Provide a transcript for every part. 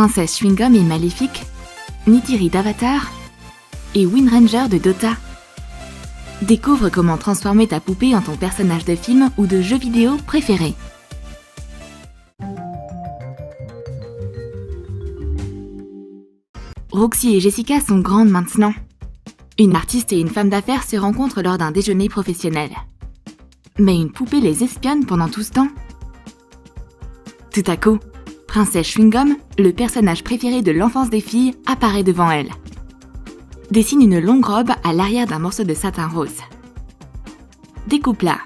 Princesse Chewing-Gum et Maléfique, Neytiri d'Avatar et Windranger de Dota. Découvre comment transformer ta poupée en ton personnage de film ou de jeu vidéo préféré. Roxy et Jessica sont grandes maintenant. Une artiste et une femme d'affaires se rencontrent lors d'un déjeuner professionnel. Mais une poupée les espionne pendant tout ce temps. Tout à coup, Princesse Chewing-Gum, le personnage préféré de l'enfance des filles, apparaît devant elle. Dessine une longue robe à l'arrière d'un morceau de satin rose. Découpe-la.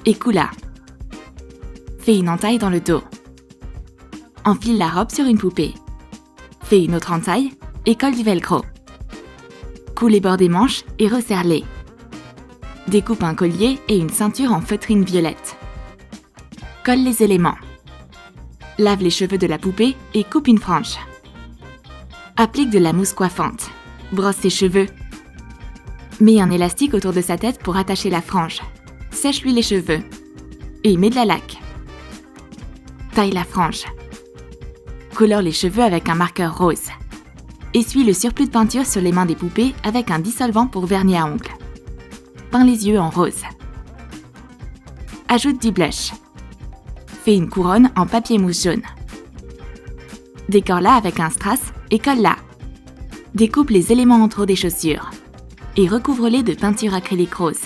Écoule-la. Fais une entaille dans le dos. Enfile la robe sur une poupée. Fais une autre entaille et colle du velcro. Coule les bords des manches et resserre-les. Découpe un collier et une ceinture en feutrine violette. Colle les éléments. Lave les cheveux de la poupée et coupe une frange. Applique de la mousse coiffante. Brosse ses cheveux. Mets un élastique autour de sa tête pour attacher la frange. Sèche-lui les cheveux. Et mets de la laque. Taille la frange. Colore les cheveux avec un marqueur rose. Essuie le surplus de peinture sur les mains des poupées avec un dissolvant pour vernis à ongles. Peins les yeux en rose. Ajoute du blush. Fais une couronne en papier mousse jaune. Décore-la avec un strass et colle-la. Découpe les éléments en trop des chaussures et recouvre-les de peinture acrylique rose.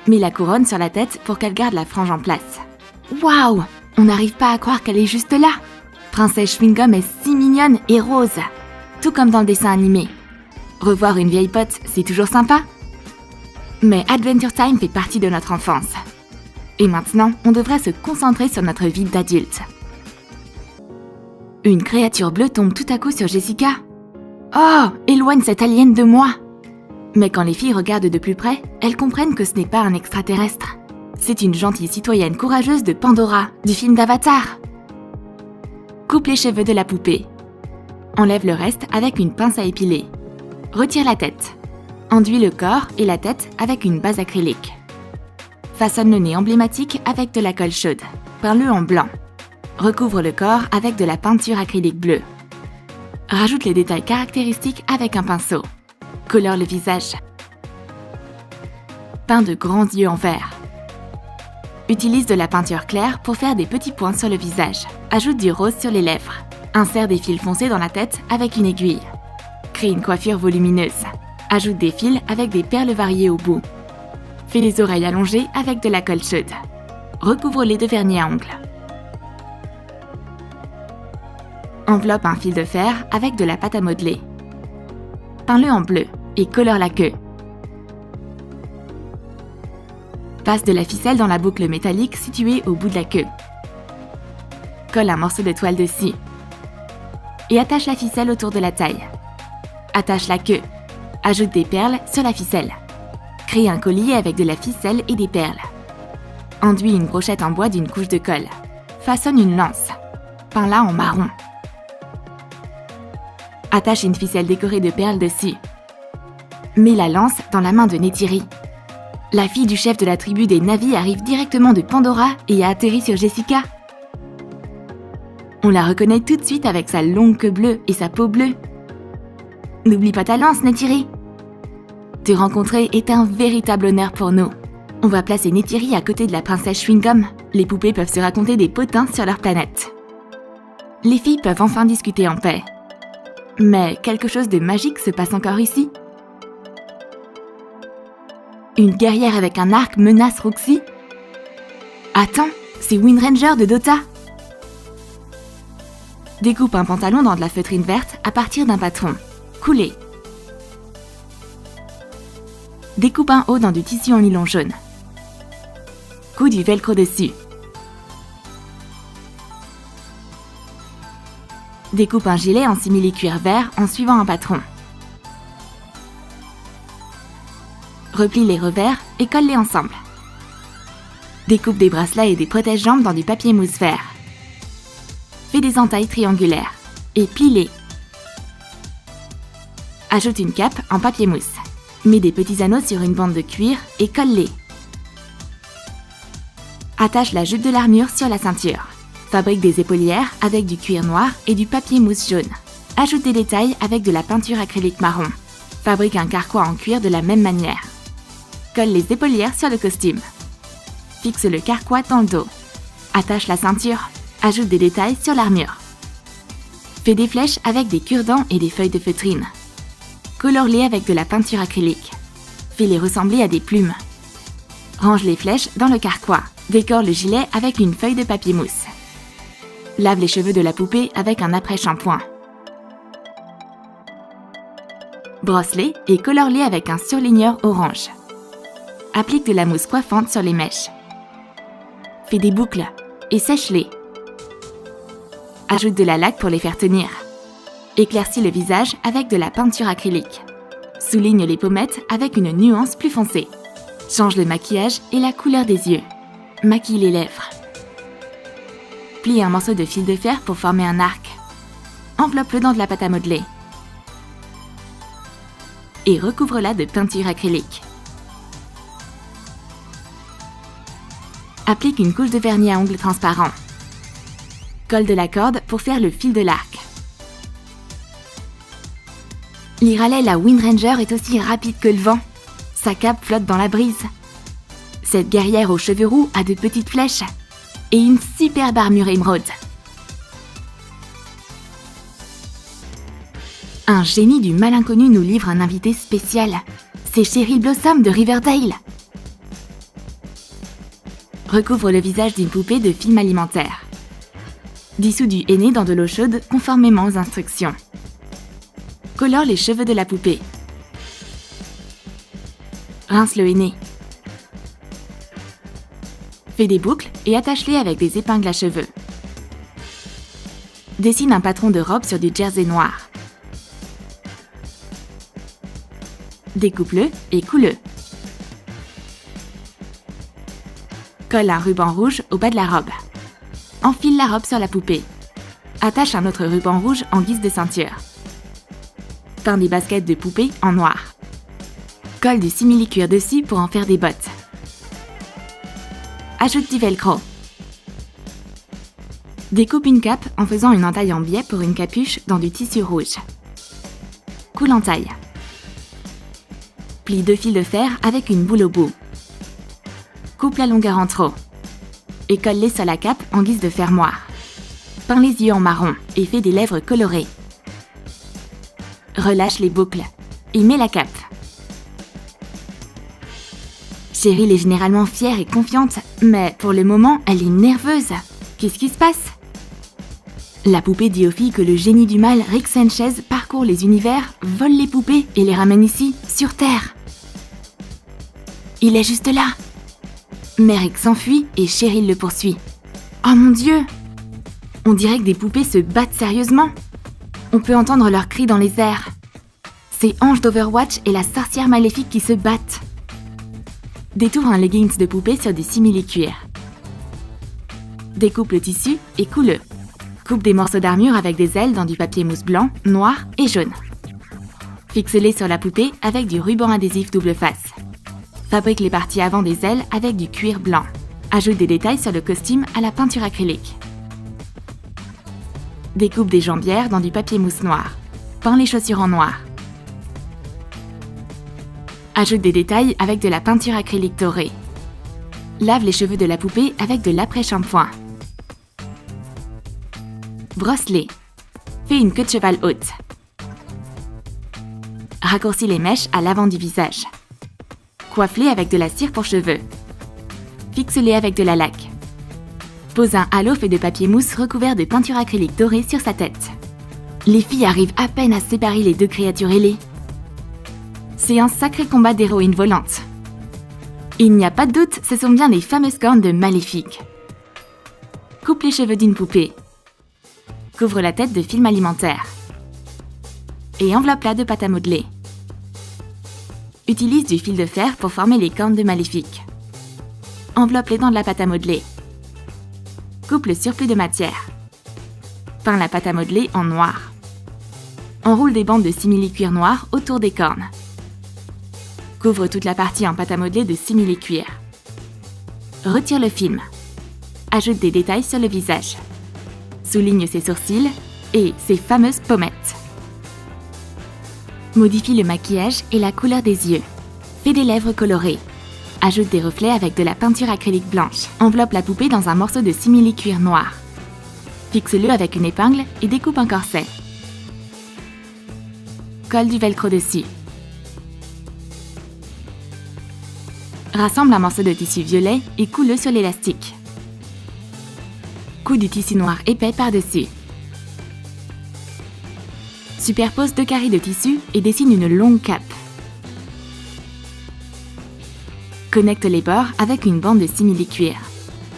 Mets la couronne sur la tête pour qu'elle garde la frange en place. Waouh! On n'arrive pas à croire qu'elle est juste là! Princesse Chewing-Gum est si mignonne et rose, tout comme dans le dessin animé. Revoir une vieille pote, c'est toujours sympa. Mais Adventure Time fait partie de notre enfance. Et maintenant, on devrait se concentrer sur notre vie d'adulte. Une créature bleue tombe tout à coup sur Jessica. Oh, éloigne cette alien de moi! Mais quand les filles regardent de plus près, elles comprennent que ce n'est pas un extraterrestre. C'est une gentille citoyenne courageuse de Pandora, du film d'Avatar. Coupe les cheveux de la poupée. Enlève le reste avec une pince à épiler. Retire la tête. Enduis le corps et la tête avec une base acrylique. Façonne le nez emblématique avec de la colle chaude. Peins-le en blanc. Recouvre le corps avec de la peinture acrylique bleue. Rajoute les détails caractéristiques avec un pinceau. Colore le visage. Peins de grands yeux en vert. Utilise de la peinture claire pour faire des petits points sur le visage. Ajoute du rose sur les lèvres. Insère des fils foncés dans la tête avec une aiguille. Crée une coiffure volumineuse. Ajoute des fils avec des perles variées au bout. Fais les oreilles allongées avec de la colle chaude. Recouvre-les de vernis à ongles. Enveloppe un fil de fer avec de la pâte à modeler. Peins-le en bleu et colore la queue. Passe de la ficelle dans la boucle métallique située au bout de la queue. Colle un morceau de toile dessus. Et attache la ficelle autour de la taille. Attache la queue. Ajoute des perles sur la ficelle. Crée un collier avec de la ficelle et des perles. Enduis une brochette en bois d'une couche de colle. Façonne une lance. Peins-la en marron. Attache une ficelle décorée de perles dessus. Mets la lance dans la main de Neytiri. La fille du chef de la tribu des Na'vi arrive directement de Pandora et a atterri sur Jessica. On la reconnaît tout de suite avec sa longue queue bleue et sa peau bleue. N'oublie pas ta lance, Neytiri. Te rencontrer est un véritable honneur pour nous. On va placer Neytiri à côté de la princesse Chewing-Gum. Les poupées peuvent se raconter des potins sur leur planète. Les filles peuvent enfin discuter en paix. Mais quelque chose de magique se passe encore ici. Une guerrière avec un arc menace Roxy. Attends, c'est Windranger de Dota. Découpe un pantalon dans de la feutrine verte à partir d'un patron. Coulé. Découpe un haut dans du tissu en nylon jaune. Couds du velcro dessus. Découpe un gilet en simili-cuir vert en suivant un patron. Replie les revers et colle-les ensemble. Découpe des bracelets et des protège-jambes dans du papier mousse vert. Fais des entailles triangulaires et plie-les. Ajoute une cape en papier mousse. Mets des petits anneaux sur une bande de cuir et colle-les. Attache la jupe de l'armure sur la ceinture. Fabrique des épaulières avec du cuir noir et du papier mousse jaune. Ajoute des détails avec de la peinture acrylique marron. Fabrique un carquois en cuir de la même manière. Colle les épaulières sur le costume. Fixe le carquois dans le dos. Attache la ceinture. Ajoute des détails sur l'armure. Fais des flèches avec des cure-dents et des feuilles de feutrine. Colore-les avec de la peinture acrylique. Fais-les ressembler à des plumes. Range les flèches dans le carquois. Décore le gilet avec une feuille de papier mousse. Lave les cheveux de la poupée avec un après-shampoing. Brosse-les et colore-les avec un surligneur orange. Applique de la mousse coiffante sur les mèches. Fais des boucles et sèche-les. Ajoute de la laque pour les faire tenir. Éclaircis le visage avec de la peinture acrylique. Souligne les pommettes avec une nuance plus foncée. Change le maquillage et la couleur des yeux. Maquille les lèvres. Plie un morceau de fil de fer pour former un arc. Enveloppe-le dans de la pâte à modeler. Et recouvre-la de peinture acrylique. Applique une couche de vernis à ongles transparent. Colle de la corde pour faire le fil de l'arc. L'Iraleh, la Wind Ranger, est aussi rapide que le vent. Sa cape flotte dans la brise. Cette guerrière aux cheveux roux a de petites flèches et une superbe armure émeraude. Un génie du mal inconnu nous livre un invité spécial. C'est Cheryl Blossom de Riverdale. Recouvre le visage d'une poupée de film alimentaire. Dissous du henné dans de l'eau chaude conformément aux instructions. Colore les cheveux de la poupée. Rince le henné. Fais des boucles et attache-les avec des épingles à cheveux. Dessine un patron de robe sur du jersey noir. Découpe-le et coule-le. Colle un ruban rouge au bas de la robe. Enfile la robe sur la poupée. Attache un autre ruban rouge en guise de ceinture. Peins des baskets de poupée en noir. Colle du simili-cuir dessus pour en faire des bottes. Ajoute du velcro. Découpe une cape en faisant une entaille en biais pour une capuche dans du tissu rouge. Coule en taille. Plie 2 fils de fer avec une boule au bout. Coupe la longueur en trop. Et colle-les sur la cape en guise de fermoir. Peins les yeux en marron et fais des lèvres colorées. Relâche les boucles et mets la cape. Cheryl est généralement fière et confiante, mais pour le moment, elle est nerveuse. Qu'est-ce qui se passe? La poupée dit aux filles que le génie du mal, Rick Sanchez, parcourt les univers, vole les poupées et les ramène ici, sur Terre. Il est juste là. Mais Rick s'enfuit et Cheryl le poursuit. Oh mon Dieu! On dirait que des poupées se battent sérieusement. On peut entendre leurs cris dans les airs. C'est Ange d'Overwatch et la sorcière maléfique qui se battent. Détourne un leggings de poupée sur du simili-cuir. Découpe le tissu et coule-le. Coupe des morceaux d'armure avec des ailes dans du papier mousse blanc, noir et jaune. Fixe-les sur la poupée avec du ruban adhésif double face. Fabrique les parties avant des ailes avec du cuir blanc. Ajoute des détails sur le costume à la peinture acrylique. Découpe des jambières dans du papier mousse noir. Peins les chaussures en noir. Ajoute des détails avec de la peinture acrylique dorée. Lave les cheveux de la poupée avec de l'après-shampoing. Brosse-les. Fais une queue de cheval haute. Raccourcis les mèches à l'avant du visage. Coiffe-les avec de la cire pour cheveux. Fixe-les avec de la laque. Pose un halo fait de papier mousse recouvert de peinture acrylique dorée sur sa tête. Les filles arrivent à peine à séparer les deux créatures ailées. C'est un sacré combat d'héroïnes volantes. Il n'y a pas de doute, ce sont bien les fameuses cornes de Maléfique. Coupe les cheveux d'une poupée. Couvre la tête de film alimentaire. Et enveloppe-la de pâte à modeler. Utilise du fil de fer pour former les cornes de Maléfique. Enveloppe-les dans de la pâte à modeler. Coupe le surplus de matière. Peins la pâte à modeler en noir. Enroule des bandes de simili-cuir noir autour des cornes. Couvre toute la partie en pâte à modeler de simili-cuir. Retire le film. Ajoute des détails sur le visage. souligne ses sourcils et ses fameuses pommettes. Modifie le maquillage et la couleur des yeux. Fais des lèvres colorées. Ajoute des reflets avec de la peinture acrylique blanche. Enveloppe la poupée dans un morceau de simili-cuir noir. Fixe-le avec une épingle et découpe un corset. Colle du velcro dessus. Rassemble un morceau de tissu violet et coule-le sur l'élastique. Couds du tissu noir épais par-dessus. Superpose 2 carrés de tissu et dessine une longue cape. Connecte les bords avec une bande de simili-cuir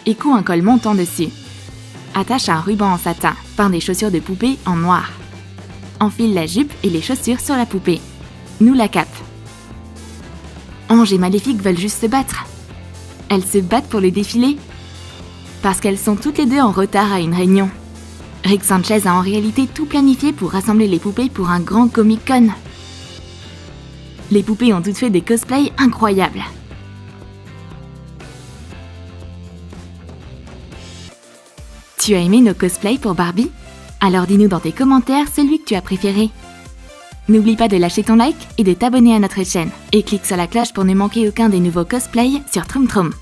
et coud un col montant dessus. Attache un ruban en satin, peins des chaussures de poupée en noir. Enfile la jupe et les chaussures sur la poupée. Noue la cape. Ange et Maléfique veulent juste se battre. Elles se battent pour le défilé parce qu'elles sont toutes les deux en retard à une réunion. Rick Sanchez a en réalité tout planifié pour rassembler les poupées pour un grand Comic-Con. Les poupées ont toutes fait des cosplays incroyables. Tu as aimé nos cosplays pour Barbie? Alors dis-nous dans tes commentaires celui que tu as préféré. N'oublie pas de lâcher ton like et de t'abonner à notre chaîne. Et clique sur la cloche pour ne manquer aucun des nouveaux cosplays sur Troom Troom.